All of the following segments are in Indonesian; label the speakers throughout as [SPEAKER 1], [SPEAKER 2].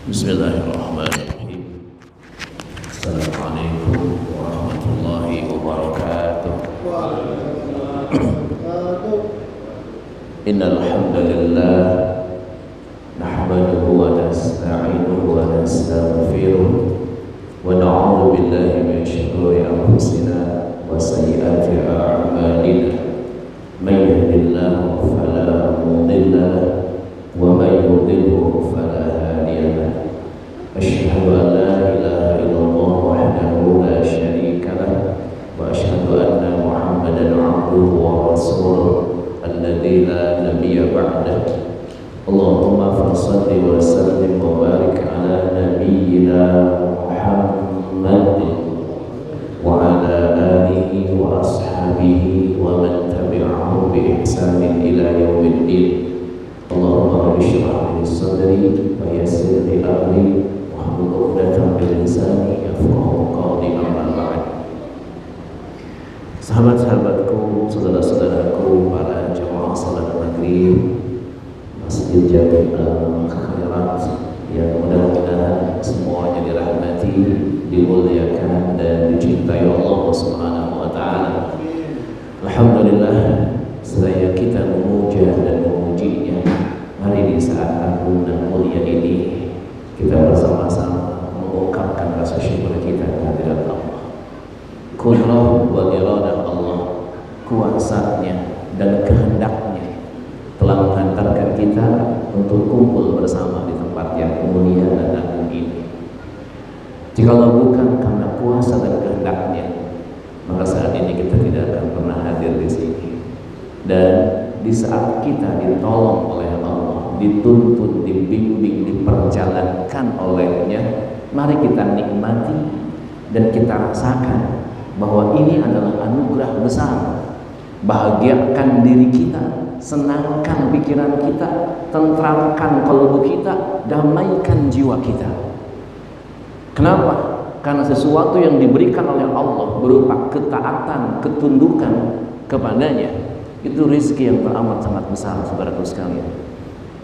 [SPEAKER 1] Bismillahirrahmanirrahim. Assalamualaikum warahmatullahi wabarakatuh. Innal hamdalillah nahmaduhu wa nasta'inuhu wa nastaghfiruh wa na'udzu billahi min shururi anfusina wa sayyiati a'malina. May yahdihillahu fala mudilla lahu wa may yudlilhu fala hadiya lahu. Asyhadu an la ilaha illallah wahdahu la syarika lahu wa asyhadu anna Muhammadan 'abduhu wa rasuluh alladzi la nabiyya ba'dahu. Allahumma shalli wa sallim wa barik ala nabiyyina Muhammad wa ala alihi wa ashabihi wa man tabi'ahum bi ihsanin ila yaumiddin. Allahumma rabbi shrah li sadri wa yassir li amri wahlul 'uqdatam min lisani yafqahu qawli, amma ba'd. Sahabat-sahabatku, saudara-saudaraku, para jamaah salat maghrib Masjid Jami Al-Khairat yang mudah-mudahan semuanya dirahmati, dimuliakan dan dicintai Allah Subhanahu wa taala. Alhamdulillah, seraya kita memuja dan memujinya, mari di saat agung dan mulia ini kita bersama-sama mengungkapkan rasa syukur kita kehadirat Allah. Qudrah wa iradah Allah, kuasanya dan kehendaknya telah menghantarkan kita untuk kumpul bersama di tempat yang mulia dan agung ini. Jikalau bukan karena kuasa dan kehendaknya, maka saat ini kita tidak akan pernah hadir di sini. Dan di saat kita ditolong oleh Allah, dituntun, dibimbing, diperjalankan olehnya, mari kita nikmati dan kita rasakan bahwa ini adalah anugerah besar. Bahagiakan diri kita, senangkan pikiran kita, tentramkan kalbu kita, damaikan jiwa kita. Kenapa? Karena sesuatu yang diberikan oleh Allah berupa ketaatan, ketundukan kepadanya, itu rezeki yang teramat sangat besar, saudaraku sekalian.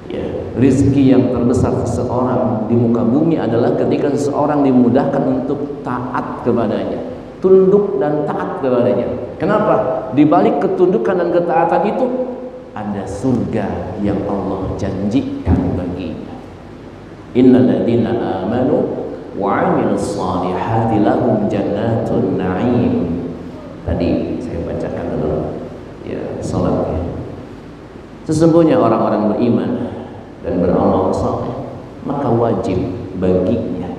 [SPEAKER 1] Ya, rezeki yang terbesar seseorang di muka bumi adalah ketika seseorang dimudahkan untuk taat kepadanya, tunduk dan taat kepadanya. Kenapa? Di balik ketundukan dan ketaatan itu ada surga yang Allah janjikan baginya. Innal ladzina amanu wa 'amilus shalihati lahum jannatun na'im. Tadi saya bacakan dulu ya salatnya. Sesungguhnya orang-orang beriman dan beramal saleh, maka wajib baginya,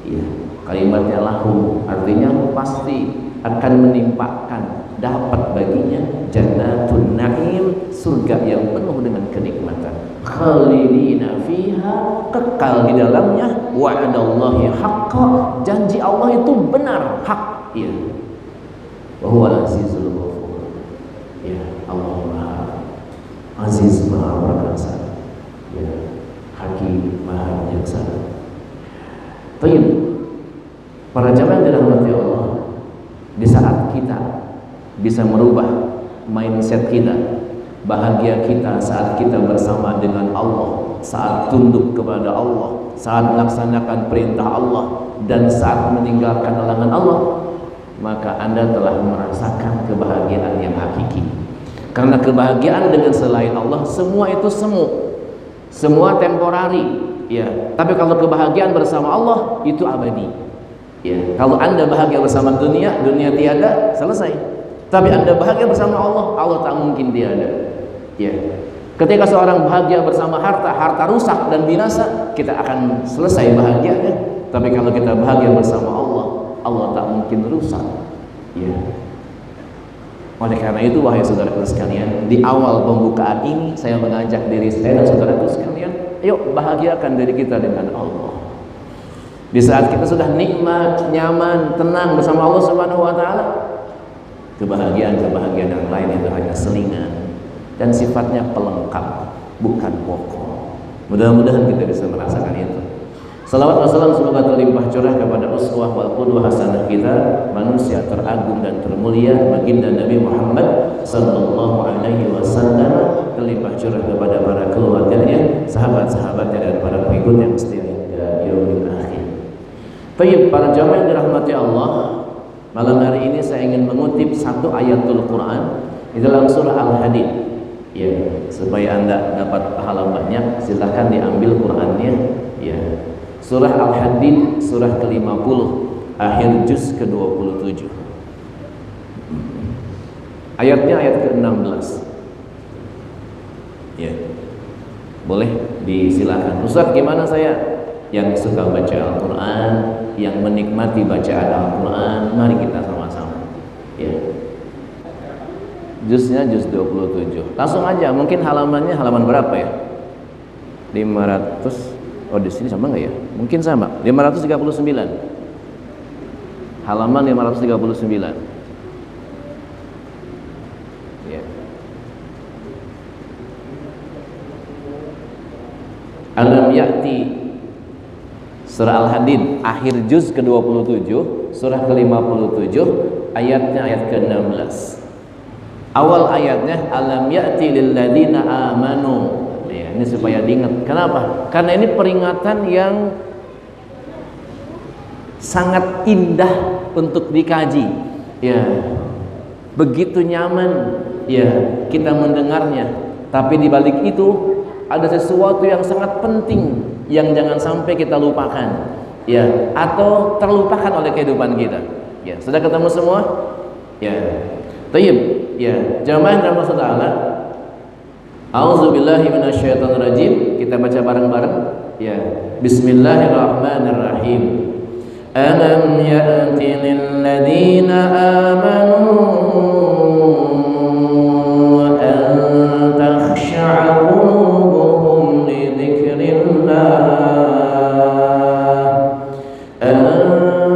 [SPEAKER 1] ya, kalimatnya lahum artinya pasti akan menimpakan, dapat baginya jannatun na'im, surga yang penuh dengan kenikmatan, khalidina fiha, kekal di dalamnya, wa'adallahi haqqa, janji Allah itu benar, hak, ya, wa huwal azizul ghafur, ya, Allah Maha Aziz, Maha Perkasa, ya, Hakim, Maha Bijaksana. Baik, para jamaah yang dirahmati Allah, di saat kita bisa merubah mindset kita, bahagia kita saat kita bersama dengan Allah, saat tunduk kepada Allah, saat melaksanakan perintah Allah, dan saat meninggalkan larangan Allah, maka Anda telah merasakan kebahagiaan yang hakiki. Karena kebahagiaan dengan selain Allah, semua itu semu, semua temporari, ya. Tapi kalau kebahagiaan bersama Allah itu abadi. Ya, kalau Anda bahagia bersama dunia, dunia tiada, selesai. Tapi Anda bahagia bersama Allah, Allah tak mungkin tiada. Ya. Ketika seorang bahagia bersama harta, harta rusak dan binasa, kita akan selesai bahagianya. Tapi kalau kita bahagia bersama Allah, Allah tak mungkin rusak. Ya. Oleh karena itu, wahai saudaraku sekalian, di awal pembukaan ini saya mengajak diri saya dan saudaraku sekalian, ayo bahagiakan diri kita dengan Allah. Di saat kita sudah nikmat, nyaman, tenang bersama Allah Subhanahu wa taala, kebahagiaan-kebahagiaan yang lain itu hanya selingan dan sifatnya pelengkap, bukan pokok. Mudah-mudahan kita bisa merasakan itu. Salawat wassalam semoga terlimpah curah kepada uswah wal qudwah hasanah kita, manusia teragung dan termulia, baginda Nabi Muhammad sallallahu alaihi wasallam, terlimpah curah kepada para keluarganya, sahabat-sahabatnya dan para pengikut yang setia hingga Baik, para jamaah yang dirahmati Allah, malam hari ini saya ingin mengutip satu ayatul Quran di dalam surah Al-Hadid. Ya, supaya Anda dapat pahala banyak, silakan diambil Qurannya. Ya, surah Al-Hadid, surah ke-50, akhir juz ke-27. Ayatnya ayat ke-16. Ya, boleh disilakan. Ustaz, gimana saya yang suka baca Al-Quran, yang menikmati bacaan Al-Quran? Mari kita sama-sama. Ya, juznya juz 27. Langsung aja, mungkin halamannya halaman berapa ya? 500. Oh, di sini sama nggak ya? Mungkin sama. 539. Halaman 539. Ya. Alam ya'ti, surah Al-Hadid, akhir juz ke-27, surah ke-57, ayatnya ayat ke-16. Awal ayatnya alam ya'ti lilladzina amanu. Ya, ini supaya diingat. Kenapa? Karena ini peringatan yang sangat indah untuk dikaji. Ya, begitu nyaman ya kita mendengarnya. Tapi di balik itu ada sesuatu yang sangat penting yang jangan sampai kita lupakan, ya, atau terlupakan oleh kehidupan kita. Ya, sudah ketemu semua? Ya. Tayyib. Ya, jamaah yang maksud Allah. A'udzubillahi minasyaitonirrajim. Kita baca bareng-bareng. Ya. Bismillahirrahmanirrahim. Alam ya'ti lil ladzina amanu an takhsha'a qulubuhum li dzikrillah, an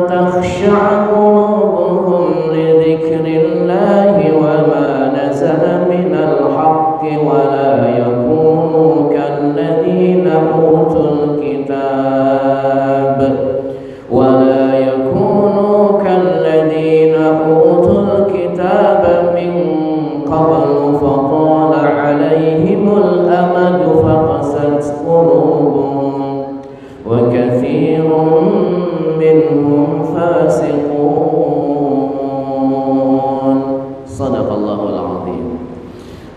[SPEAKER 1] takhsha'a qulubuhum li dzikrillah wa ma nazala minal haqqi wa la yakunu kalladzina utul kitab ولا يكونوا كالذين أوتوا الكتاب من قبل فطال عليهم الأمد فقست قلوبهم وكثير منهم فاسقون. صدق الله العظيم.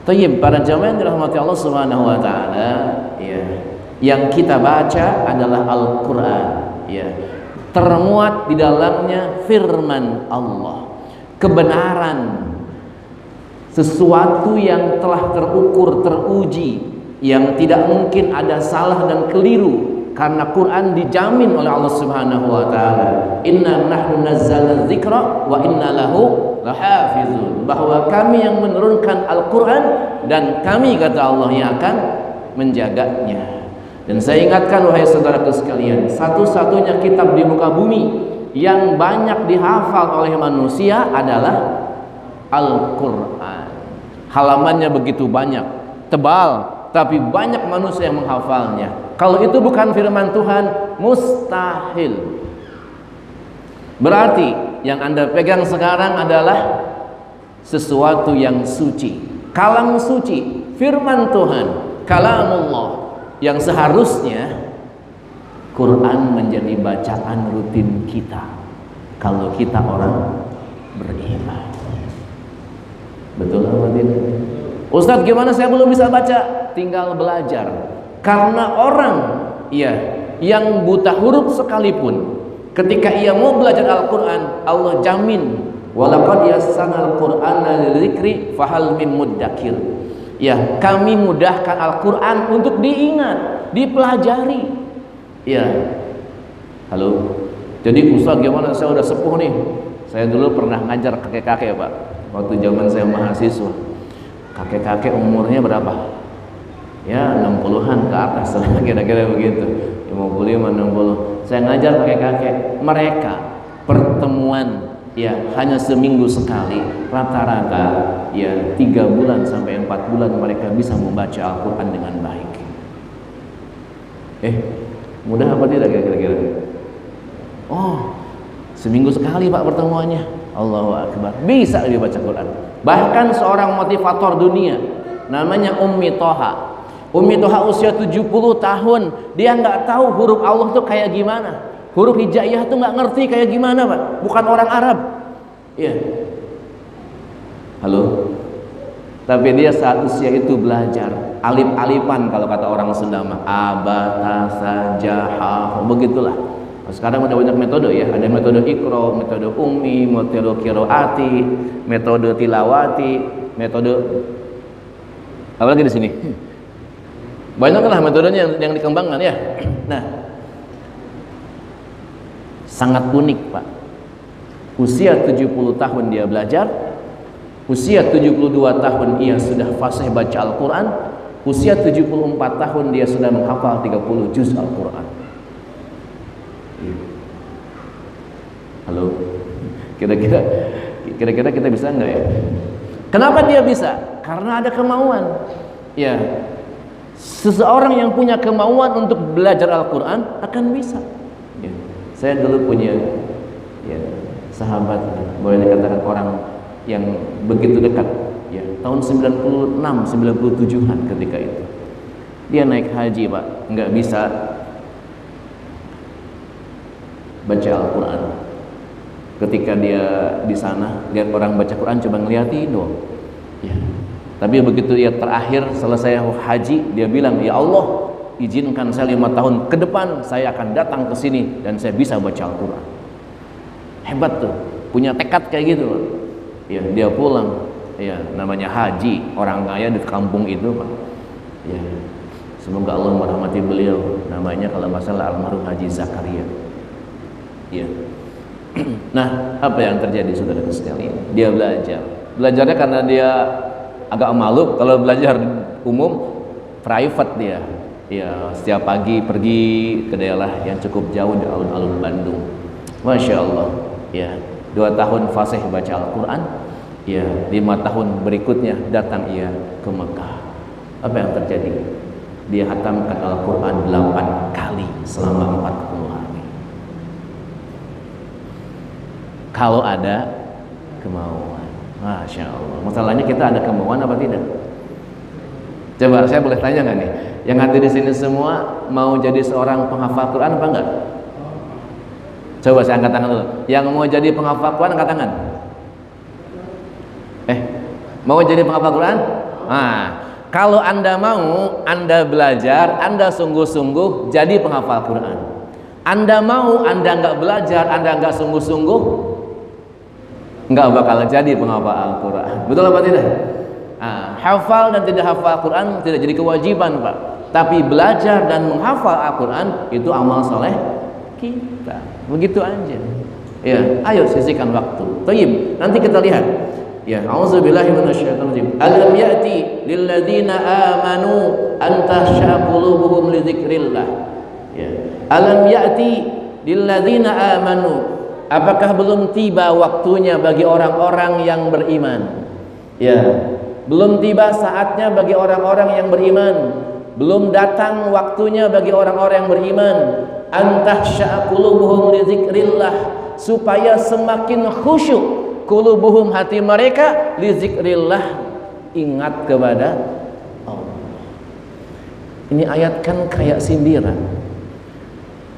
[SPEAKER 1] Tayyib, para jamaah yang dirahmati Allah Subhanahu wa taala, ya. Yang kita baca adalah Al-Qur'an, ya. Termuat di dalamnya firman Allah, kebenaran, sesuatu yang telah terukur, teruji, yang tidak mungkin ada salah dan keliru, karena Quran dijamin oleh Allah Subhanahu wa taala. Inna nahnu nazzalna dzikra wa inna lahu lahafizun, bahwa kami yang menurunkan Al-Quran dan kami, kata Allah, yang akan menjaganya. Dan saya ingatkan, wahai saudaraku sekalian, satu-satunya kitab di muka bumi yang banyak dihafal oleh manusia adalah Al-Quran. Halamannya begitu banyak, tebal, tapi banyak manusia yang menghafalnya. Kalau itu bukan firman Tuhan, mustahil. Berarti yang Anda pegang sekarang adalah sesuatu yang suci, kalam suci, firman Tuhan, kalamullah, yang seharusnya Quran menjadi bacaan rutin kita kalau kita orang beriman. Betul apa tidak? Ustadz, gimana saya belum bisa baca? Tinggal belajar. Karena orang, ya, yang buta huruf sekalipun, ketika ia mau belajar Al-Quran, Allah jamin, walaqad yassarnal Qur'ana lidzikri fahal min muddakir. Ya, kami mudahkan Al-Quran untuk diingat, dipelajari. Ya, halo. Jadi Ustaz, gimana? Saya udah sepuh nih. Saya dulu pernah ngajar kakek-kakek, Pak. Waktu zaman saya mahasiswa. Kakek-kakek umurnya berapa? Ya, 60-an ke atas, kira-kira begitu. 55, 60. Saya ngajar kakek-kakek. Mereka pertemuan, ya, hanya seminggu sekali, rata-rata ya 3 bulan sampai 4 bulan mereka bisa membaca Al-Quran dengan baik. Mudah apa tidak kira-kira? Oh, seminggu sekali Pak pertemuannya. Allahu Akbar, bisa dia baca Quran. Bahkan seorang motivator dunia namanya Ummi Toha. Ummi Toha usia 70 tahun, dia nggak tahu huruf Allah tuh kayak gimana. huruf hijaiyah tuh nggak ngerti kayak gimana Pak, bukan orang Arab. Iya. Halo. Tapi dia saat usia itu belajar alif-alifan kalau kata orang Sunda mah, abata sajaha, begitulah. Sekarang udah banyak metode ya, ada metode ikro, metode ummi, metode kiroati, metode tilawati, metode apa lagi di sini? Banyaklah metodenya yang dikembangkan ya. Nah, sangat unik Pak. Usia 70 tahun dia belajar, usia 72 tahun ia sudah fasih baca Al-Quran, usia 74 tahun dia sudah menghafal 30 juz Al-Quran. Halo, kira-kira kita bisa enggak ya? Kenapa dia bisa? Karena ada kemauan. Ya, seseorang yang punya kemauan untuk belajar Al-Quran akan bisa. Ya. Saya dulu punya ya, sahabat, boleh dikatakan orang yang begitu dekat. Ya, tahun 96, 97-an ketika itu. Dia naik haji Pak, nggak bisa baca Al-Quran. Ketika dia di sana lihat orang baca Quran, coba ngeliatin doang. Ya. Tapi begitu dia terakhir selesai haji, dia bilang, ya Allah, izinkan saya 5 tahun ke depan saya akan datang ke sini dan saya bisa baca Al-Quran. Hebat tuh, punya tekad kayak gitu. Ya, dia pulang. Ya, namanya haji, orang kaya di kampung itu Pak. Ya, semoga Allah merahmati beliau. Namanya kalau masalah almarhum Haji Zakaria. Ya. Nah, apa yang terjadi saudara sekalian? Dia belajarnya karena dia agak malu. Kalau belajar umum, private dia. Ya, setiap pagi pergi ke daerah yang cukup jauh di alun-alun Bandung. Masya Allah. Ya, 2 tahun fasih baca Al-Quran. Ya, 5 tahun berikutnya datang ia ke Mekah. Apa yang terjadi? Dia hatamkan Al-Quran 8 kali selama 40 hari. Kalau ada kemauan. Masya Allah. Masalahnya kita ada kemauan apa tidak? Coba saya boleh tanya nggak nih? Yang hadir di sini semua mau jadi seorang penghafal Quran apa enggak? Coba saya angkat tangan dulu. Yang mau jadi penghafal Quran angkat tangan. Mau jadi penghafal Quran? Nah, kalau Anda mau, Anda belajar, Anda sungguh-sungguh jadi penghafal Quran. Anda mau, Anda nggak belajar, Anda nggak sungguh-sungguh, nggak bakal jadi penghafal Al-Quran. Betul apa tidak? Nah, hafal dan tidak hafal Al-Quran tidak jadi kewajiban Pak. Tapi belajar dan menghafal Al-Quran itu amal soleh kita. Begitu aja. Ya, ayo sisihkan waktu. Tayyib. Nanti kita lihat. Ya, auzubillahi minasyaitonir rajim. Alam ya'ti lilladzina amanu an tahsha qulubuhum li dzikrillah. Ya. Alam ya'ti lilladzina amanu. Apakah belum tiba waktunya bagi orang-orang yang beriman? Ya, belum tiba saatnya bagi orang-orang yang beriman. Belum datang waktunya bagi orang-orang yang beriman. An tahsha qulubuhum li dzikrillah, supaya semakin khusyuk qulubuhum, hati mereka, li zikrillah, ingat kepada Allah. Ini ayat kan kayak sindiran.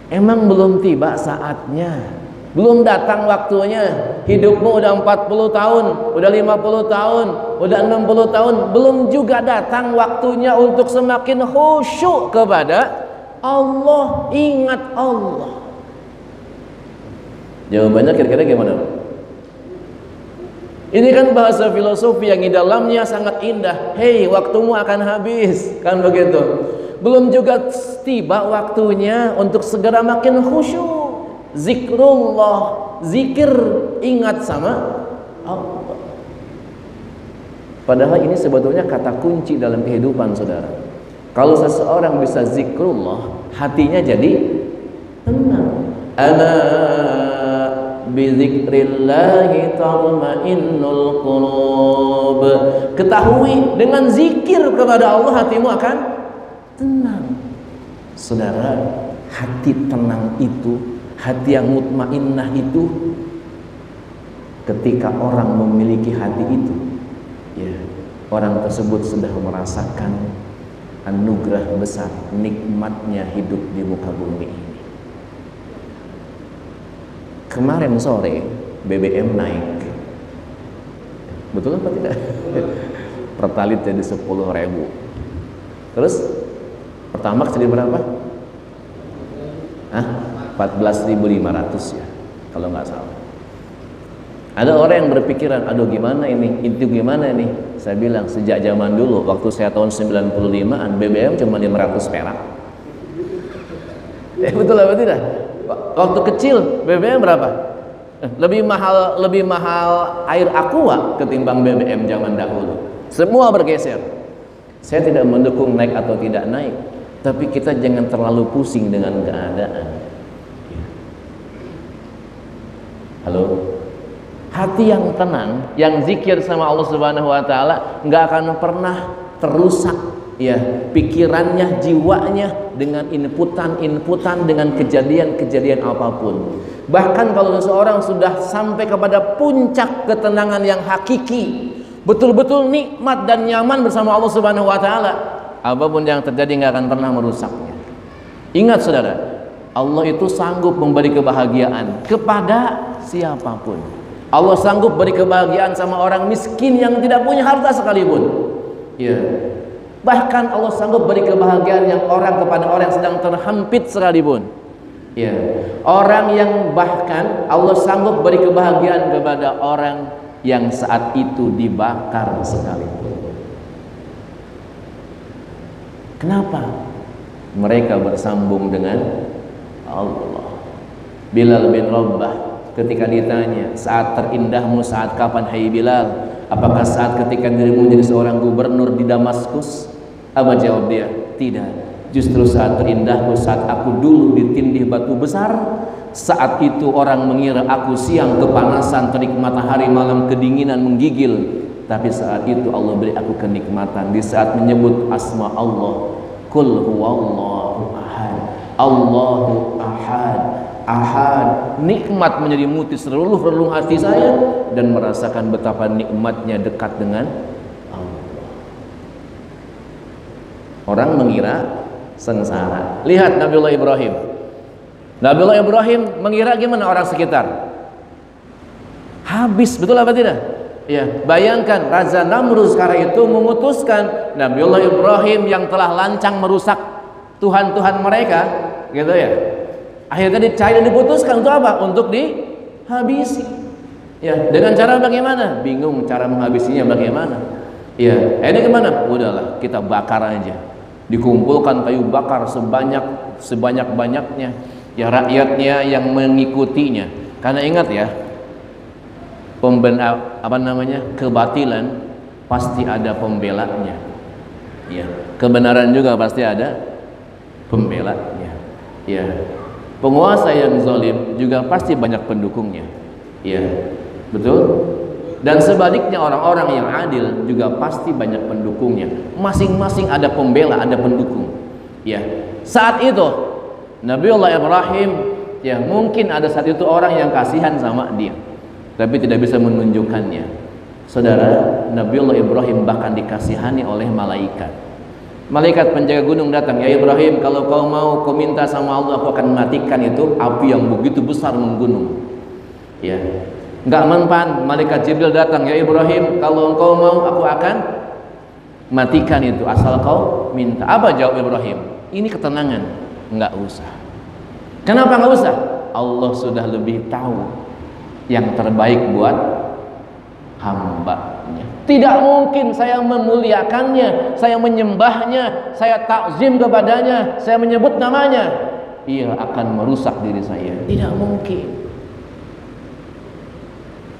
[SPEAKER 1] Emang belum tiba saatnya, belum datang waktunya. Hidupmu udah 40 tahun, udah 50 tahun, udah 60 tahun, belum juga datang waktunya untuk semakin khusyuk kepada Allah, ingat Allah. Jawabannya kira-kira gimana? Ini kan bahasa filosofi yang di dalamnya sangat indah. Hei, waktumu akan habis, kan begitu. Belum juga tiba waktunya untuk segera makin khusyuk. Zikrullah, zikir, ingat sama Allah. Padahal ini sebetulnya kata kunci dalam kehidupan saudara. Kalau seseorang bisa zikrullah, hatinya jadi tenang. Ala bizikrillahi tatma'innul qulub. Ketahui dengan zikir kepada Allah hatimu akan tenang. Saudara, hati tenang itu, hati yang mutmainnah itu, ketika orang memiliki hati itu, ya, orang tersebut sudah merasakan anugerah besar, nikmatnya hidup di muka bumi ini. kemarin sore BBM naik. Betul apa tidak? Pertalite jadi 10.000. Terus Pertamax jadi berapa? 14.500 ya, kalau nggak salah. Ada orang yang berpikiran, aduh gimana ini, itu gimana ini? Saya bilang, sejak zaman dulu, waktu saya tahun 95-an, BBM cuma 500 perak. Betul apa tidak? Waktu kecil, BBM berapa? Lebih mahal air aqua ketimbang BBM zaman dahulu. Semua bergeser. Saya tidak mendukung naik atau tidak naik, tapi kita jangan terlalu pusing dengan keadaan. Halo? Hati yang tenang, yang zikir sama Allah Subhanahu wa taala nggak akan pernah terusak ya pikirannya, jiwanya dengan inputan dengan kejadian apapun. Bahkan kalau seseorang sudah sampai kepada puncak ketenangan yang hakiki, betul-betul nikmat dan nyaman bersama Allah Subhanahu wa taala, apapun yang terjadi nggak akan pernah merusaknya. Ingat saudara, Allah itu sanggup memberi kebahagiaan kepada siapapun. Allah sanggup beri kebahagiaan sama orang miskin yang tidak punya harta sekalipun. Ya. Bahkan Allah sanggup beri kebahagiaan kepada orang yang sedang terhimpit sekalipun. Ya. Orang yang bahkan Allah sanggup beri kebahagiaan kepada orang yang saat itu dibakar sekalipun. Kenapa? Mereka bersambung dengan Allah. Bilal bin Rabah ketika ditanya, saat terindahmu saat kapan hai Bilal? Apakah saat ketika dirimu jadi seorang gubernur di Damaskus? Apa jawab dia? Tidak. Justru saat terindahku saat aku dulu ditindih batu besar. Saat itu orang mengira aku siang kepanasan, terik matahari, malam kedinginan menggigil. Tapi saat itu Allah beri aku kenikmatan di saat menyebut asma Allah. Qul huwallahu ahad. Allahu ahad. Ahad, nikmat menjadi muti seluruh relung hati saya dan merasakan betapa nikmatnya dekat dengan Allah. Orang mengira sengsara. Lihat Nabiullah Ibrahim. Nabiullah Ibrahim mengira gimana orang sekitar? Habis, betul apa tidak? Ya, bayangkan Raja Namrud sekarang itu memutuskan Nabiullah Ibrahim yang telah lancang merusak Tuhan-Tuhan mereka, gitu ya. Akhirnya dicari dan diputuskan untuk apa? Untuk dihabisi. Ya, dengan cara bagaimana? Bingung cara menghabisinya bagaimana. Ya, ini kemana? Udahlah, kita bakar aja. Dikumpulkan kayu bakar sebanyak-banyaknya. Ya, rakyatnya yang mengikutinya. Karena ingat ya, kebatilan pasti ada pembelanya. Ya, kebenaran juga pasti ada pembelanya. Ya. Penguasa yang zalim juga pasti banyak pendukungnya. Ya, betul? Dan sebaliknya orang-orang yang adil juga pasti banyak pendukungnya. Masing-masing ada pembela, ada pendukung. Ya. Saat itu Nabiullah Ibrahim ya mungkin ada saat itu orang yang kasihan sama dia, tapi tidak bisa menunjukkannya. Saudara, Nabiullah Ibrahim bahkan dikasihani oleh malaikat. Malaikat penjaga gunung datang, ya Ibrahim, kalau kau mau kau minta sama Allah, aku akan matikan itu api yang begitu besar menggunung. Ya, nggak mempan. Malaikat Jibril datang, ya Ibrahim, kalau kau mau aku akan matikan itu asal kau minta. Apa jawab Ibrahim? Ini ketenangan, nggak usah. Kenapa nggak usah? Allah sudah lebih tahu yang terbaik buat hambanya. Tidak mungkin saya memuliakannya, saya menyembahnya, saya takzim kepadanya, saya menyebut namanya, ia akan merusak diri saya. Tidak mungkin.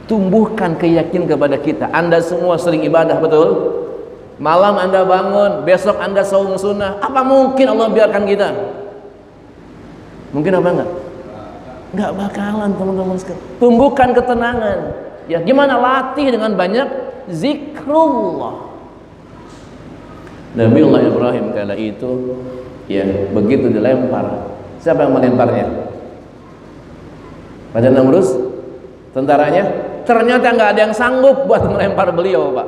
[SPEAKER 1] Tumbuhkan keyakinan kepada kita. Anda semua sering ibadah, betul? Malam Anda bangun, besok Anda saum sunnah. Apa mungkin Allah biarkan kita? Mungkin apa enggak? Enggak bakalan, teman-teman sekalian. Tumbuhkan ketenangan. Ya, gimana? Latih dengan banyak zikrullah. Nabiullah Ibrahim kala itu ya begitu dilempar. Siapa yang melemparnya? Raja Namrud? Tentaranya? Ternyata nggak ada yang sanggup buat melempar beliau, Pak.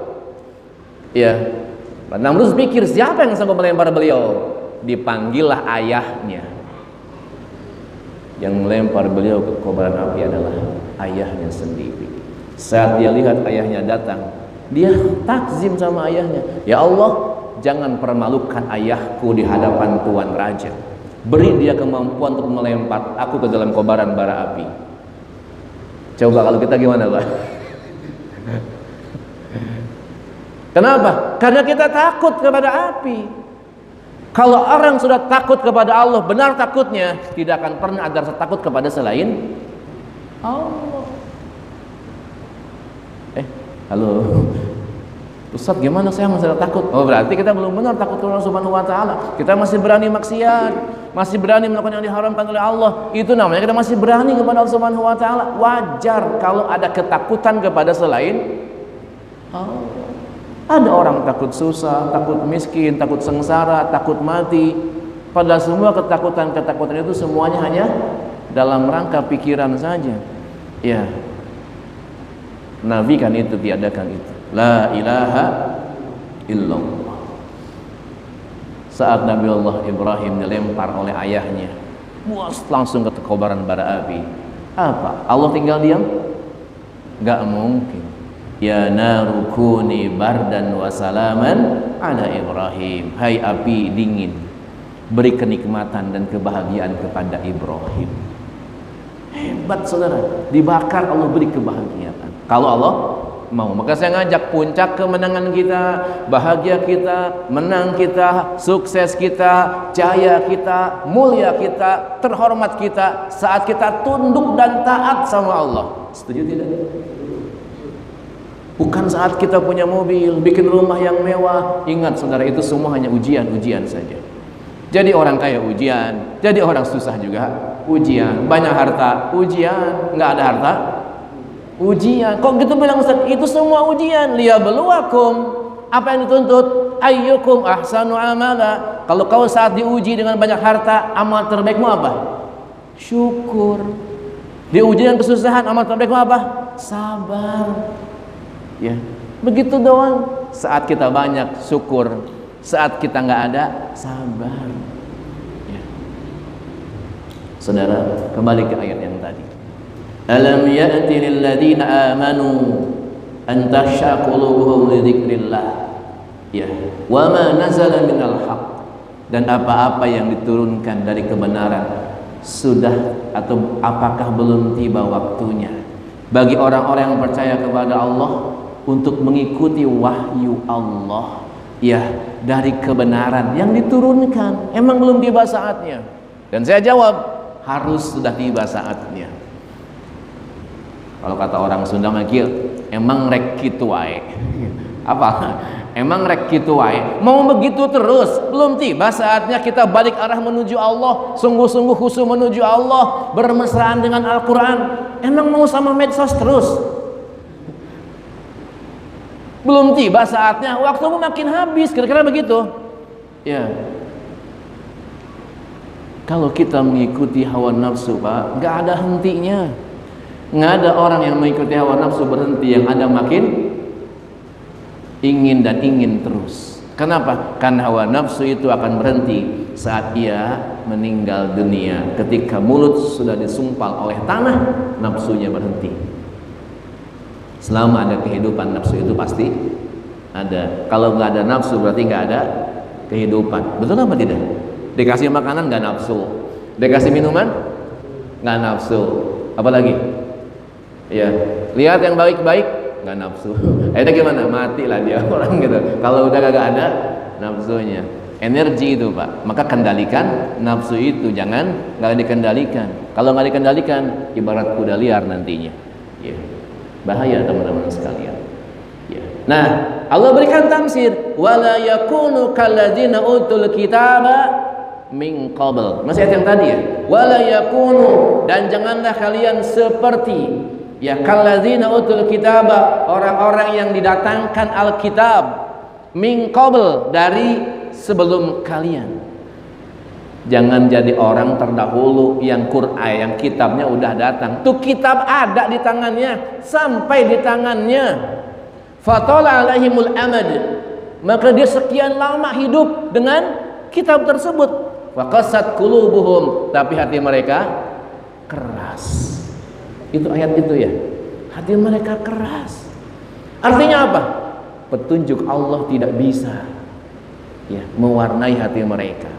[SPEAKER 1] Ya, Namrud pikir siapa yang sanggup melempar beliau? Dipanggillah ayahnya. Yang melempar beliau ke kobaran api adalah ayahnya sendiri. Saat dia lihat ayahnya datang, dia takzim sama ayahnya. Ya Allah, jangan permalukan ayahku di hadapan Tuan Raja. Beri dia kemampuan untuk melempar aku ke dalam kobaran bara api. Coba kalau kita gimana, Pak? Kenapa? Karena kita takut kepada api. Kalau orang sudah takut kepada Allah, benar takutnya, tidak akan pernah ada rasa takut kepada selain Allah. Halo Ustaz, gimana saya masih takut? Oh, berarti kita belum benar takut kepada Allah Subhanahu wa taala. Kita masih berani maksiat, masih berani melakukan yang diharamkan oleh Allah. Itu namanya kita masih berani kepada Allah Subhanahu wa taala. Wajar kalau ada ketakutan kepada selain Allah. Ada orang takut susah, takut miskin, takut sengsara, takut mati. Padahal semua ketakutan-ketakutan itu semuanya hanya dalam rangka pikiran saja. Ya, Nabi kan itu, tiadakan itu. La ilaha illallah. Saat Nabi Allah Ibrahim dilempar oleh ayahnya, buas langsung ke kobaran bara api. Apa? Allah tinggal diam? Gak mungkin. Ya naru kuni bardan wa salaman ala Ibrahim. Hai api dingin, beri kenikmatan dan kebahagiaan kepada Ibrahim. Hebat saudara, dibakar Allah beri kebahagiaan. Kalau Allah mau, maka saya ngajak puncak kemenangan kita, bahagia kita, menang kita, sukses kita, jaya kita, mulia kita, terhormat kita saat kita tunduk dan taat sama Allah. Setuju tidak? Bukan saat kita punya mobil, bikin rumah yang mewah. Ingat saudara, itu semua hanya ujian-ujian saja. Jadi orang kaya ujian, jadi orang susah juga ujian. Banyak harta ujian, nggak ada harta ujian. Kok gitu bilang Ustaz? Itu semua ujian. Liyabluwakum. Apa yang dituntut? Ayyukum ahsanu amala. Kalau kau saat diuji dengan banyak harta, amal terbaikmu apa? Syukur. Diuji dengan kesusahan, amal terbaikmu apa? Sabar. Ya, begitu doang. Saat kita banyak, syukur. Saat kita nggak ada, sabar. Ya. Saudara, kembali ke ayat yang tadi. Alam ya'ti lil ladzina amanu an takhsha qulubuhum li dzikrillah. Ya, wa ma nazala minal haqq. Dan apa-apa yang diturunkan dari kebenaran sudah atau apakah belum tiba waktunya bagi orang-orang yang percaya kepada Allah untuk mengikuti wahyu Allah, ya, dari kebenaran yang diturunkan. Emang belum tiba saatnya? Dan saya jawab, harus sudah tiba saatnya. Kalau kata orang Sunda makil, emang rek kitu wae. Apa? Emang rek kitu wae. Mau begitu terus? Belum tiba saatnya kita balik arah menuju Allah, sungguh-sungguh khusyuk menuju Allah, bermesraan dengan Al-Qur'an. Emang mau sama medsos terus? Belum tiba saatnya, waktumu makin habis, kira-kira begitu. Ya. Kalau kita mengikuti hawa nafsu, Pak, nggak ada hentinya. Nggak ada orang yang mengikuti hawa nafsu berhenti, yang ada makin ingin dan ingin terus. Kenapa? Karena hawa nafsu itu akan berhenti saat ia meninggal dunia. Ketika mulut sudah disumpal oleh tanah, nafsunya berhenti. Selama ada kehidupan, nafsu itu pasti ada. Kalau nggak ada nafsu berarti nggak ada kehidupan. Betul apa tidak? Dikasih makanan nggak nafsu, dikasih minuman nggak nafsu, apalagi? Ya, lihat yang baik-baik nggak nafsu. Akhirnya gimana? Matilah dia orang gitu. Kalau udah nggak ada nafsunya, energi itu Pak. Maka kendalikan nafsu itu, jangan nggak dikendalikan. Kalau nggak dikendalikan, ibarat kuda liar nantinya. Ya. Bahaya teman-teman sekalian. Ya. Nah, Allah berikan tamsir, wala yakunu kalladzina utul kitaba min qabl. Masih ayat yang tadi ya. Wala yakunu, dan janganlah kalian seperti ya kalladzina utul kitaba, orang-orang yang didatangkan Alkitab, min qabl, dari sebelum kalian. Jangan jadi orang terdahulu yang Quran, yang kitabnya udah datang. Tuh kitab ada di tangannya, sampai di tangannya. Fatala alaihimul amad, maka dia sekian lama hidup dengan kitab tersebut. Faqasat qulubuhum, tapi hati mereka keras. Itu ayat itu ya. Hati mereka keras. Artinya apa? Petunjuk Allah tidak bisa ya mewarnai hati mereka.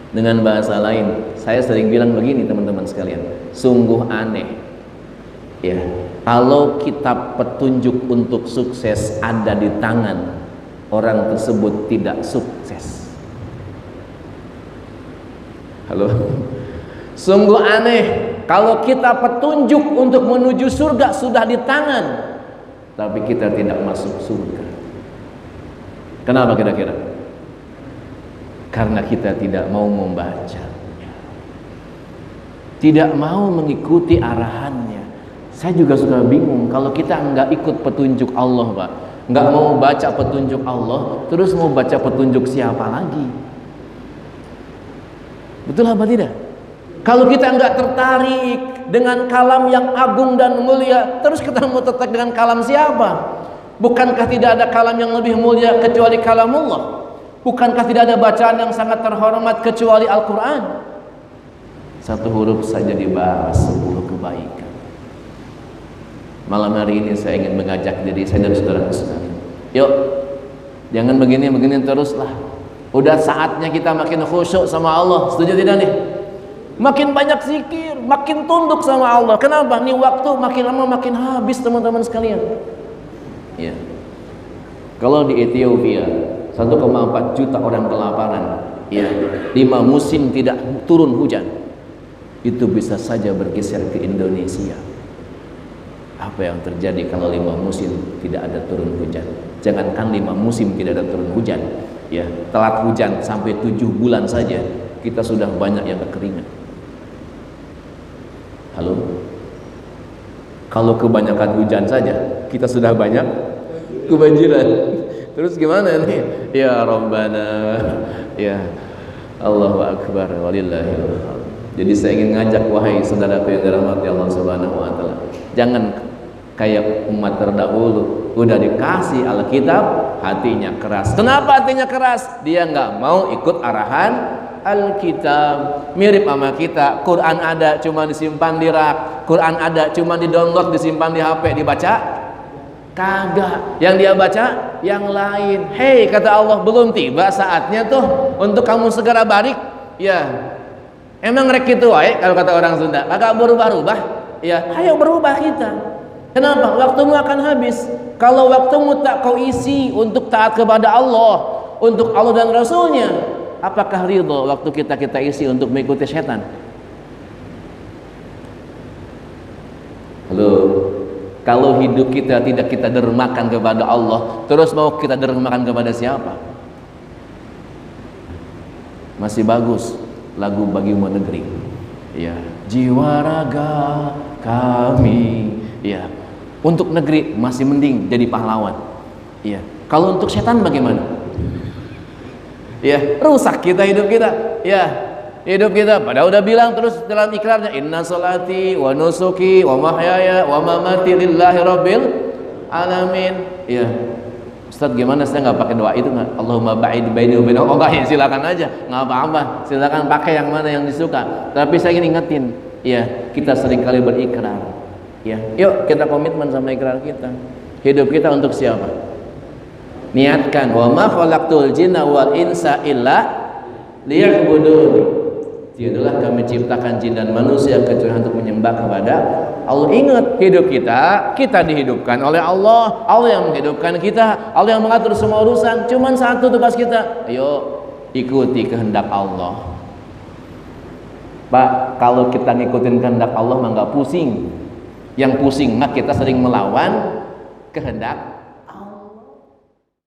[SPEAKER 1] Dengan bahasa lain, saya sering bilang begini teman-teman sekalian, sungguh aneh ya kalau kitab petunjuk untuk sukses ada di tangan orang tersebut tidak sukses. Halo. Sungguh aneh kalau kita petunjuk untuk menuju surga sudah di tangan, tapi kita tidak masuk surga. Kenapa kira-kira? Karena kita tidak mau membacanya, tidak mau mengikuti arahannya. Saya juga suka bingung kalau kita nggak ikut petunjuk Allah, Pak, nggak mau baca petunjuk Allah, terus mau baca petunjuk siapa lagi? Betul apa tidak? Kalau kita nggak tertarik dengan kalam yang agung dan mulia, terus kita mau tertarik dengan kalam siapa? Bukankah tidak ada kalam yang lebih mulia kecuali kalam Allah? Bukankah tidak ada bacaan yang sangat terhormat kecuali Al-Quran? Satu huruf saja dibahas 10 kebaikan. Malam hari ini saya ingin mengajak diri saya dan saudara sekalian, yuk, jangan begini-begini teruslah. Udah saatnya kita makin khusyuk sama Allah. Setuju tidak nih? Makin banyak zikir, makin tunduk sama Allah. Kenapa? Nih waktu makin lama makin habis teman-teman sekalian. Ya. Kalau di Ethiopia 1,4 juta orang kelaparan, ya, 5 musim tidak turun hujan, itu bisa saja bergeser ke Indonesia. Apa yang terjadi kalau 5 musim tidak ada turun hujan? Jangankan 5 musim tidak ada turun hujan, ya, telat hujan sampai 7 bulan saja kita sudah banyak yang kekeringan. Halo? Kalau kebanyakan hujan saja kita sudah banyak kebanjiran. Terus gimana nih? Ya Rabbana, ya Allahu Akbar, walillahil hamd. Jadi saya ingin ngajak wahai saudaraku yang dirahmati Allah Subhanahu wa taala, jangan kayak umat terdahulu, udah dikasih Alkitab hatinya keras. Kenapa hatinya keras? Dia nggak mau ikut arahan Alkitab. Mirip sama kita, Quran ada cuma disimpan di rak, Quran ada cuma di-download, disimpan di HP, dibaca kagak. Yang dia baca yang lain. Hei, kata Allah, belum tiba saatnya tuh untuk kamu segera balik. Ya, emang rek gitu wae kalau kata orang Sunda, kagak berubah-ubah. Ya, ayo berubah kita. Kenapa? Waktumu akan habis. Kalau waktumu tak kau isi untuk taat kepada Allah, untuk Allah dan Rasulnya, apakah ridho waktu kita isi untuk mengikuti setan? Halo. Kalau hidup kita tidak kita dermakan kepada Allah, terus mau kita dermakan kepada siapa? Masih bagus lagu Bagimu Negeri, ya, jiwa raga kami, ya, untuk negeri masih mending jadi pahlawan, ya. Kalau untuk setan bagaimana? Ya, rusak kita hidup kita, ya. Hidup kita pada udah bilang terus dalam ikrarnya, inna sholati wa nusuki wa mahyaya wa mamati lillahi rabbil alamin. Ya, Ustaz gimana, saya nggak pakai doa itu nggak? Allahumma ba'id baini wa baina. Oh enggak, ya silakan aja, nggak apa-apa, silakan pakai yang mana yang disuka. Tapi saya ingin ingetin, ya, kita seringkali berikrar, ya, yuk kita komitmen sama ikrar kita. Hidup kita untuk siapa? Niatkan, wa ma khalaqtul jinna wal insa illa liya'budun. Tiadalah kami ciptakan jin dan manusia kecuali untuk menyembah kepada Allah. Ingat, hidup kita dihidupkan oleh Allah. Allah yang menghidupkan kita, Allah yang mengatur semua urusan. Cuman satu tugas kita, ayo ikuti kehendak Allah. Pak, kalau kita ngikutin kehendak Allah mah nggak pusing. Yang pusing mah kita sering melawan kehendak